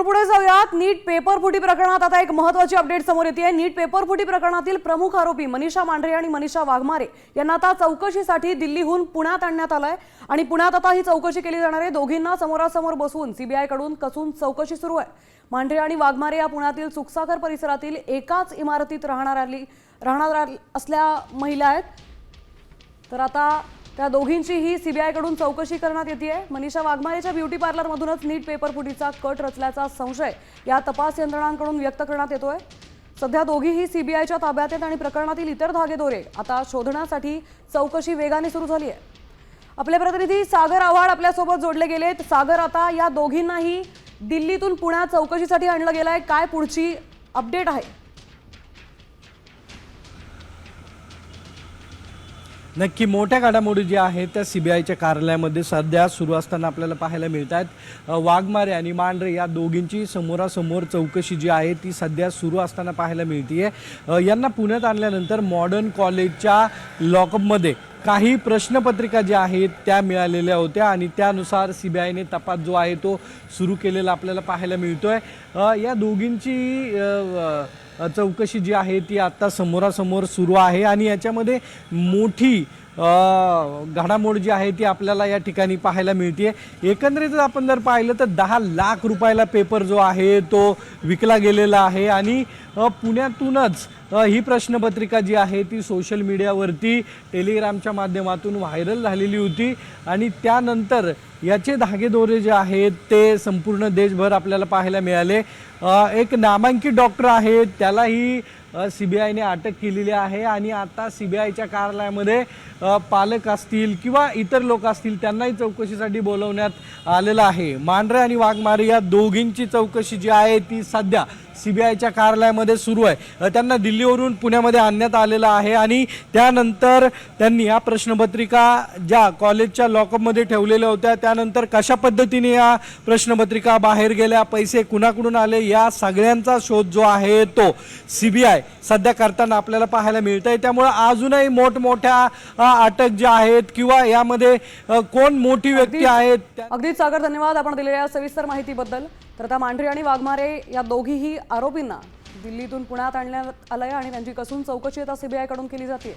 पुढे जाऊयात। नीट पेपर फुटी प्रकरणात आता एक महत्त्वाची अपडेट समोर येते आहे। नीट पेपर फुटी प्रकरणातील प्रमुख आरोपी मनीषा मांढरे आणि मनीषा वाघमारे यांना आता चौकशीसाठी दिल्लीहून पुण्यात आणण्यात आलंय आणि पुण्यात आता ही चौकशी केली जाणार आहे। दोघींना समोरासमोर बसवून सीबीआय कडून कसून चौकशी सुरू आहे। मांढरे आणि वाघमारे या पुण्यातील सुखसागर परिसरातील एकाच इमारतीत राहणार असल्या महिला आहेत। तर आता त्या दोघींची ही सीबीआय कडून चौकशी करण्यात येते आहे। मनीषा वाघमारेच्या ब्युटी पार्लर मधूनच नीट पेपर फुटीचा कट रचल्याचा संशय या तपास यंत्रणांकडून व्यक्त करण्यात येतोय। सध्या दोघीही सीबीआयच्या ताब्यात आहेत आणि प्रकरणातील इतर धागेदोरे आता शोधण्यासाठी चौकशी वेगाने सुरू झाली आहे। आपले प्रतिनिधी सागर आव्हाड आपल्या सोबत जोडले गेलेत। सागर, आता या दोघींनाही दिल्लीतून पुण्यात चौकशीसाठी आणलं गेलंय, काय पुढची अपडेट आहे? नक्की मोठ्या घडामोडी ज्या आहेत त्या सीबीआयच्या कार्यालयामध्ये सध्या सुरू असताना आपल्याला पाहायला मिळत आहेत। वाघमारे आणि मांढरे या दोघींची समोरासमोर चौकशी जी आहे ती सध्या सुरू असताना पाहायला मिळते। यांना पुण्यात आणल्यानंतर मॉडर्न कॉलेजच्या लॉकअपमध्ये काही प्रश्नपत्रिका ज्या आहेत त्या मिळालेल्या होत्या आणि त्यानुसार सीबीआयने तपास जो आहे तो सुरू केलेला आपल्याला पाहायला मिळतोय। या दोघींची चौकशी जी आहे ती आता समोरासमोर सुरू आहे आणि याच्यामध्ये मोठी घडामोड जी आहे ती आपल्याला या ठिकाणी पाहायला मिळते। एकंदरीत आपण जर पाहिलं तर 10 लाख रुपयाला पेपर जो आहे तो विकला गेलेला आहे आणि पुण्यातूनच ही प्रश्नपत्रिका जी आहे ती सोशल मीडियावरती टेलिग्रामच्या माध्यमातून व्हायरल झालेली होती आणि त्यानंतर याचे धागेदोरे जे आहेत ते संपूर्ण देशभर आपल्याला पाहायला मिळाले। एक नामांकित डॉक्टर आहे त्यालाही सीबीआयने अटक केलेली आहे आणि आता सीबीआयच्या कार्यालयामध्ये पालक असतील किंवा इतर लोक असतील त्यांनाही चौकशीसाठी बोलवण्यात आलेलं आहे। मांढरे आणि वाघमारे या दोघींची चौकशी जी आहे ती सध्या सीबीआयच्या कार्यालयामध्ये सुरू आहे। त्यांना दिल्लीवरून पुण्यामध्ये आणण्यात आलेलं आहे आणि त्यानंतर त्यांनी या प्रश्नपत्रिका ज्या कॉलेजच्या लॉकअपमध्ये ठेवलेल्या होत्या त्यानंतर कशा पद्धतीने या प्रश्नपत्रिका बाहेर गेल्या, पैसे कुणाकडून आले, या सगळ्यांचा शोध जो आहे तो सीबीआय सध्या करताना आपल्याला पाहायला मिळतंय। त्यामुळे अजूनही मोठमोठ्या अटक ज्या आहेत किंवा यामध्ये कोण मोठी व्यक्ती आहेत। अगदीच सागर, धन्यवाद आपण दिलेल्या सविस्तर माहितीबद्दल। तर आता मांढरे आणि वाघमारे या दोघीही आरोपींना दिल्लीतून पुण्यात आणण्यात आलंय आणि त्यांची कसून चौकशी आता सीबीआय कडून केली जाते।